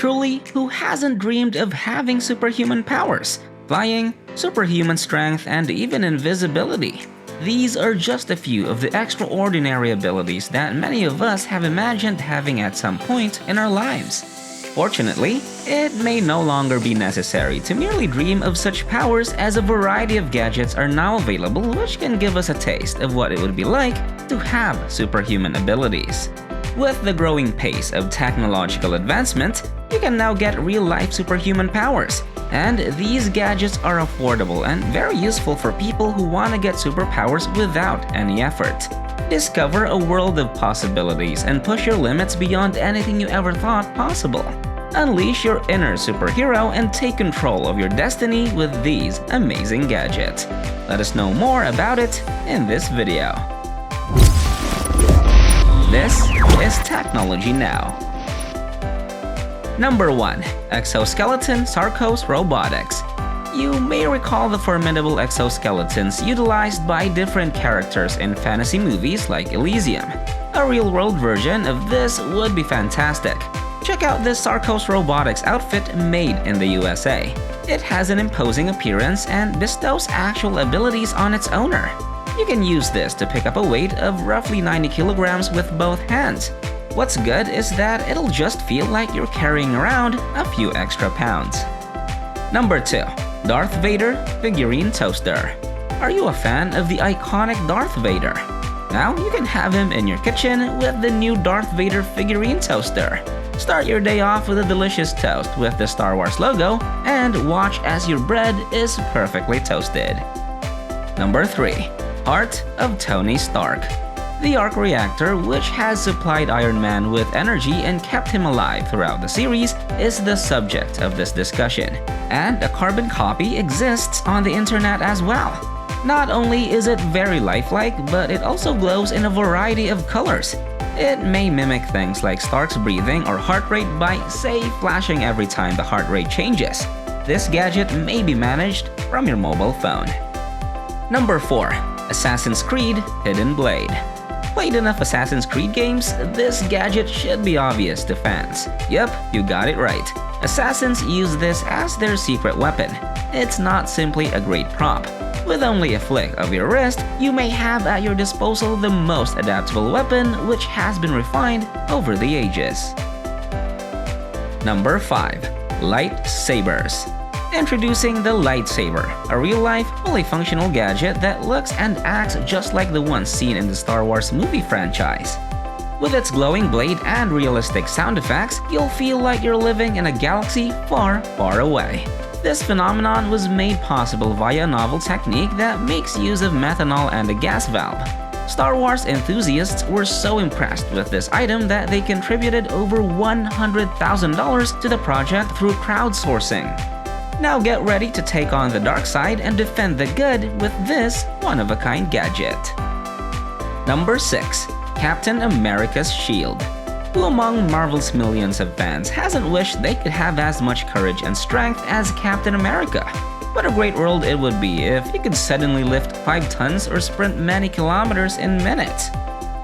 Truly, who hasn't dreamed of having superhuman powers? Flying, superhuman strength, and even invisibility. These are just a few of the extraordinary abilities that many of us have imagined having at some point in our lives. Fortunately, it may no longer be necessary to merely dream of such powers, as a variety of gadgets are now available which can give us a taste of what it would be like to have superhuman abilities. With the growing pace of technological advancement, you can now get real-life superhuman powers, and these gadgets are affordable and very useful for people who want to get superpowers without any effort. Discover a world of possibilities and push your limits beyond anything you ever thought possible. Unleash your inner superhero and take control of your destiny with these amazing gadgets. Let us know more about it in this video. This is Technology Now. Number 1. Exoskeleton Sarcos Robotics. You may recall the formidable exoskeletons utilized by different characters in fantasy movies like Elysium. A real-world version of this would be fantastic. Check out this Sarcos Robotics outfit made in the USA. It has an imposing appearance and bestows actual abilities on its owner. You can use this to pick up a weight of roughly 90 kilograms with both hands. What's good is that it'll just feel like you're carrying around a few extra pounds. Number 2. Darth Vader Figurine Toaster. Are you a fan of the iconic Darth Vader? Now you can have him in your kitchen with the new Darth Vader Figurine Toaster. Start your day off with a delicious toast with the Star Wars logo and watch as your bread is perfectly toasted. Number 3. Heart of Tony Stark. The arc reactor, which has supplied Iron Man with energy and kept him alive throughout the series, is the subject of this discussion, and a carbon copy exists on the internet as well. Not only is it very lifelike, but it also glows in a variety of colors. It may mimic things like Stark's breathing or heart rate by, say, flashing every time the heart rate changes. This gadget may be managed from your mobile phone. Number 4. Assassin's Creed Hidden Blade. Played enough Assassin's Creed games, this gadget should be obvious to fans. Yep, you got it right. Assassins use this as their secret weapon. It's not simply a great prop. With only a flick of your wrist, you may have at your disposal the most adaptable weapon which has been refined over the ages. Number 5. Lightsabers. Introducing the lightsaber, a real-life, fully functional gadget that looks and acts just like the ones seen in the Star Wars movie franchise. With its glowing blade and realistic sound effects, you'll feel like you're living in a galaxy far, far away. This phenomenon was made possible via a novel technique that makes use of methanol and a gas valve. Star Wars enthusiasts were so impressed with this item that they contributed over $100,000 to the project through crowdsourcing. Now get ready to take on the dark side and defend the good with this one-of-a-kind gadget. Number 6. Captain America's Shield. Who among Marvel's millions of fans hasn't wished they could have as much courage and strength as Captain America? What a great world it would be if he could suddenly lift 5 tons or sprint many kilometers in minutes.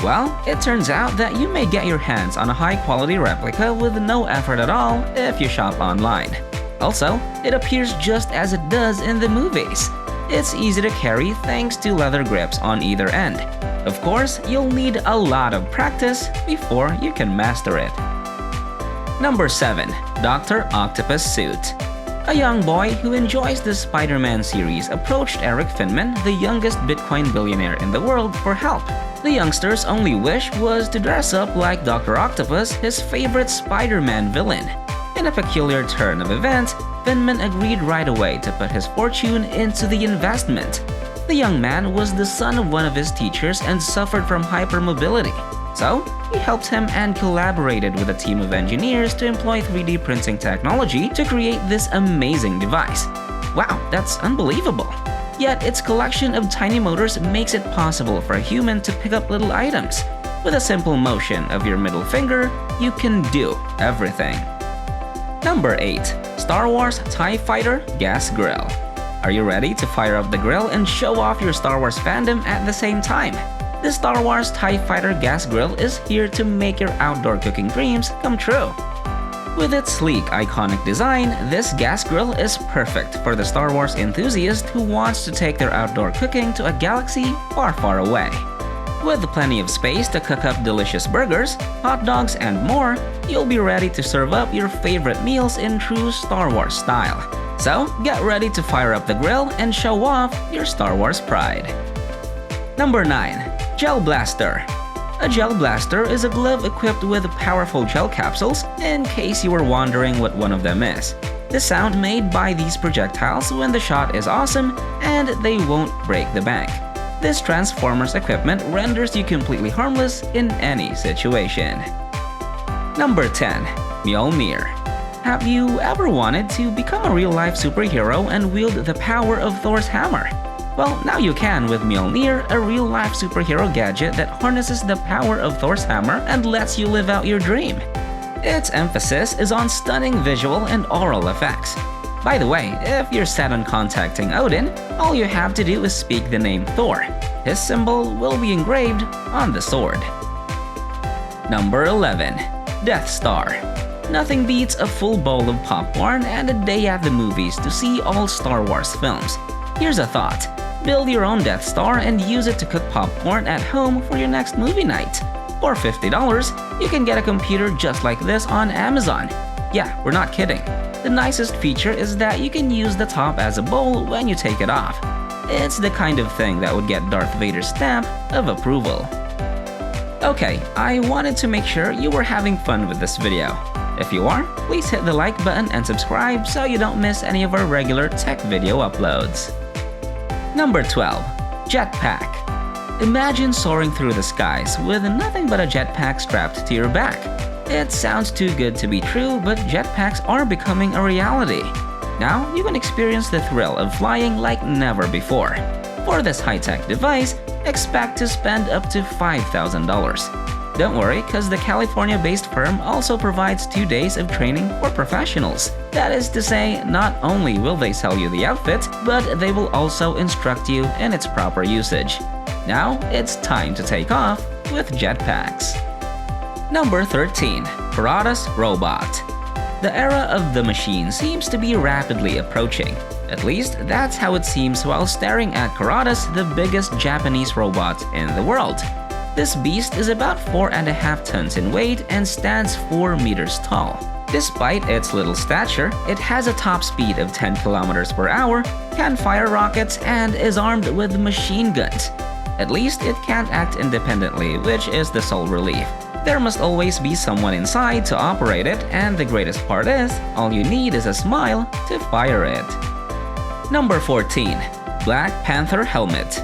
Well, it turns out that you may get your hands on a high-quality replica with no effort at all if you shop online. Also, it appears just as it does in the movies. It's easy to carry thanks to leather grips on either end. Of course, you'll need a lot of practice before you can master it. Number 7. Dr. Octopus Suit. A young boy who enjoys the Spider-Man series approached Eric Finman, the youngest Bitcoin billionaire in the world, for help. The youngster's only wish was to dress up like Dr. Octopus, his favorite Spider-Man villain. In a peculiar turn of events, Finman agreed right away to put his fortune into the investment. The young man was the son of one of his teachers and suffered from hypermobility. So, he helped him and collaborated with a team of engineers to employ 3D printing technology to create this amazing device. Wow, that's unbelievable! Yet its collection of tiny motors makes it possible for a human to pick up little items. With a simple motion of your middle finger, you can do everything. Number 8. Star Wars TIE Fighter Gas Grill. Are you ready to fire up the grill and show off your Star Wars fandom at the same time? The Star Wars TIE Fighter Gas Grill is here to make your outdoor cooking dreams come true. With its sleek, iconic design, this gas grill is perfect for the Star Wars enthusiast who wants to take their outdoor cooking to a galaxy far, far away. With plenty of space to cook up delicious burgers, hot dogs, and more, you'll be ready to serve up your favorite meals in true Star Wars style. So, get ready to fire up the grill and show off your Star Wars pride. Number 9. Gel Blaster. A gel blaster is a glove equipped with powerful gel capsules, in case you were wondering what one of them is. The sound made by these projectiles when the shot is awesome, and they won't break the bank. This Transformers equipment renders you completely harmless in any situation. Number 10. Mjolnir. Have you ever wanted to become a real-life superhero and wield the power of Thor's hammer? Well, now you can with Mjolnir, a real-life superhero gadget that harnesses the power of Thor's hammer and lets you live out your dream. Its emphasis is on stunning visual and aural effects. By the way, if you're set on contacting Odin, all you have to do is speak the name Thor. His symbol will be engraved on the sword. Number 11. Death Star. Nothing beats a full bowl of popcorn and a day at the movies to see all Star Wars films. Here's a thought. Build your own Death Star and use it to cook popcorn at home for your next movie night. For $50, you can get a computer just like this on Amazon. Yeah, we're not kidding. The nicest feature is that you can use the top as a bowl when you take it off. It's the kind of thing that would get Darth Vader's stamp of approval. Okay, I wanted to make sure you were having fun with this video. If you are, please hit the like button and subscribe so you don't miss any of our regular tech video uploads. Number 12. Jetpack. Imagine soaring through the skies with nothing but a jetpack strapped to your back. It sounds too good to be true, but jetpacks are becoming a reality. Now, you can experience the thrill of flying like never before. For this high-tech device, expect to spend up to $5,000. Don't worry, cause the California-based firm also provides 2 days of training for professionals. That is to say, not only will they sell you the outfit, but they will also instruct you in its proper usage. Now, it's time to take off with jetpacks. Number 13. Karadas Robot. The era of the machine seems to be rapidly approaching. At least, that's how it seems while staring at Karadas, the biggest Japanese robot in the world. This beast is about 4.5 tons in weight and stands 4 meters tall. Despite its little stature, it has a top speed of 10 kilometers per hour, can fire rockets, and is armed with machine guns. At least it can't act independently, which is the sole relief. There must always be someone inside to operate it, and the greatest part is, all you need is a smile to fire it. Number 14. Black Panther Helmet.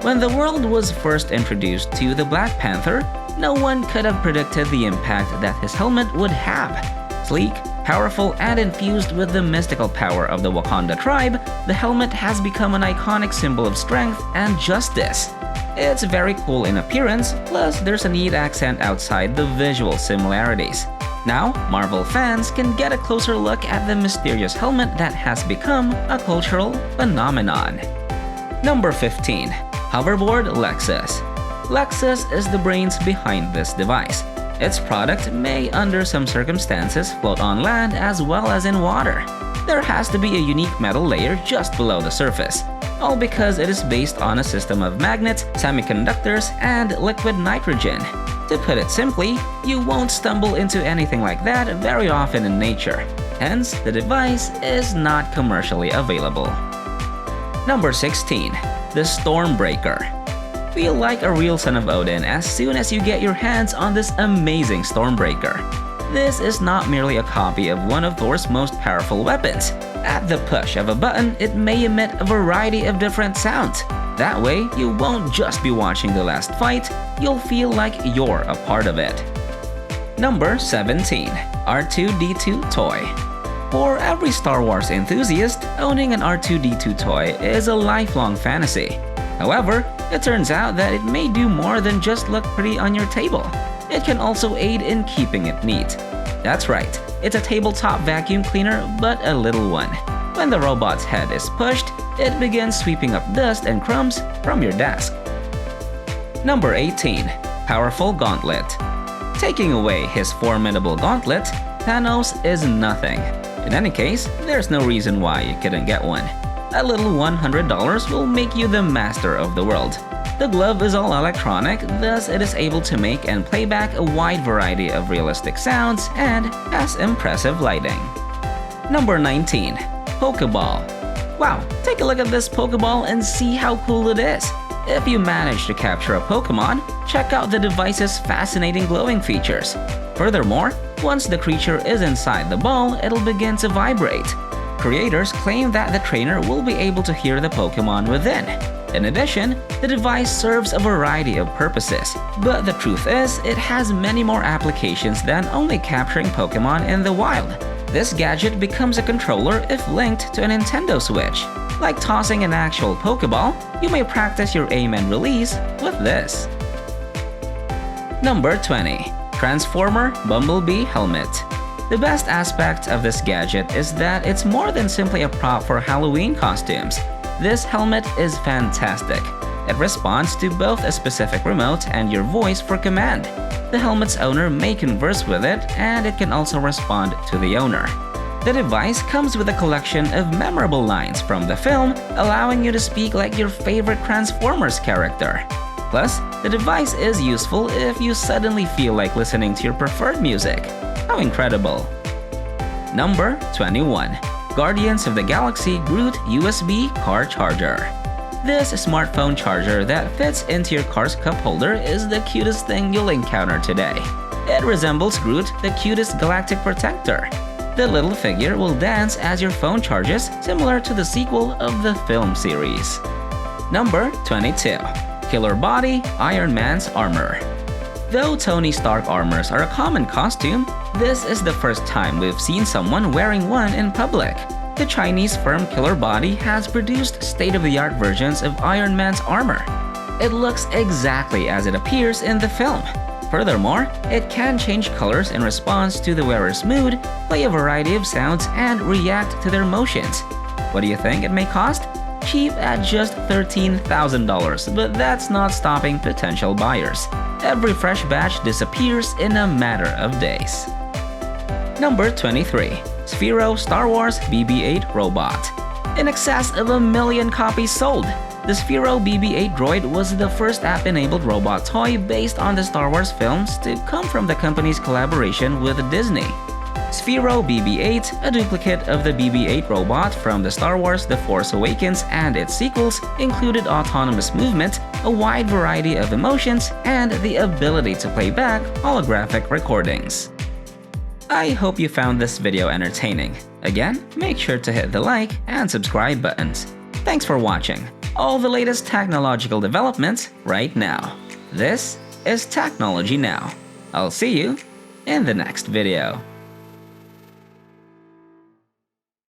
When the world was first introduced to the Black Panther, no one could have predicted the impact that his helmet would have. Sleek, powerful, and infused with the mystical power of the Wakanda tribe, the helmet has become an iconic symbol of strength and justice. It's very cool in appearance, plus there's a neat accent outside the visual similarities. Now, Marvel fans can get a closer look at the mysterious helmet that has become a cultural phenomenon. Number 15. Hoverboard Lexus. Lexus is the brains behind this device. Its product may, under some circumstances, float on land as well as in water. There has to be a unique metal layer just below the surface, all because it is based on a system of magnets, semiconductors, and liquid nitrogen. To put it simply, you won't stumble into anything like that very often in nature. Hence, the device is not commercially available. Number 16. The Stormbreaker. Feel like a real son of Odin as soon as you get your hands on this amazing Stormbreaker. This is not merely a copy of one of Thor's most powerful weapons. At the push of a button, it may emit a variety of different sounds. That way, you won't just be watching the last fight, you'll feel like you're a part of it. Number 17. R2-D2 Toy. For every Star Wars enthusiast, owning an R2-D2 toy is a lifelong fantasy. However, it turns out that it may do more than just look pretty on your table. It can also aid in keeping it neat. That's right, it's a tabletop vacuum cleaner, but a little one. When the robot's head is pushed, it begins sweeping up dust and crumbs from your desk. Number 18. Powerful Gauntlet. Taking away his formidable gauntlet, Thanos is nothing. In any case, there's no reason why you couldn't get one. A little $100 will make you the master of the world. The glove is all electronic, thus it is able to make and play back a wide variety of realistic sounds and has impressive lighting. Number 19. Pokeball. Wow, take a look at this Pokeball and see how cool it is. If you manage to capture a Pokemon, check out the device's fascinating glowing features. Furthermore, once the creature is inside the ball, it'll begin to vibrate. Creators claim that the trainer will be able to hear the Pokemon within. In addition, the device serves a variety of purposes, but the truth is, it has many more applications than only capturing Pokemon in the wild. This gadget becomes a controller if linked to a Nintendo Switch. Like tossing an actual Pokeball, you may practice your aim and release with this. Number 20. Transformer Bumblebee Helmet. The best aspect of this gadget is that it's more than simply a prop for Halloween costumes. This helmet is fantastic. It responds to both a specific remote and your voice for command. The helmet's owner may converse with it, and it can also respond to the owner. The device comes with a collection of memorable lines from the film, allowing you to speak like your favorite Transformers character. Plus, the device is useful if you suddenly feel like listening to your preferred music. How incredible! Number 21. Guardians of the Galaxy Groot USB Car Charger. This smartphone charger that fits into your car's cup holder is the cutest thing you'll encounter today. It resembles Groot, the cutest galactic protector. The little figure will dance as your phone charges, similar to the sequel of the film series. Number 22. Killer Body Iron Man's Armor. Though Tony Stark armors are a common costume, this is the first time we've seen someone wearing one in public. The Chinese firm Killer Body has produced state-of-the-art versions of Iron Man's armor. It looks exactly as it appears in the film. Furthermore, it can change colors in response to the wearer's mood, play a variety of sounds, and react to their motions. What do you think it may cost? Cheap at just $13,000, but that's not stopping potential buyers. Every fresh batch disappears in a matter of days. Number 23. Sphero Star Wars BB-8 Robot. In excess of 1 million copies sold. The Sphero BB-8 droid was the first app-enabled robot toy based on the Star Wars films to come from the company's collaboration with Disney. Sphero BB-8, a duplicate of the BB-8 robot from the Star Wars The Force Awakens and its sequels, included autonomous movement, a wide variety of emotions, and the ability to play back holographic recordings. I hope you found this video entertaining. Again, make sure to hit the like and subscribe buttons. Thanks for watching. All the latest technological developments right now. This is Technology Now. I'll see you in the next video.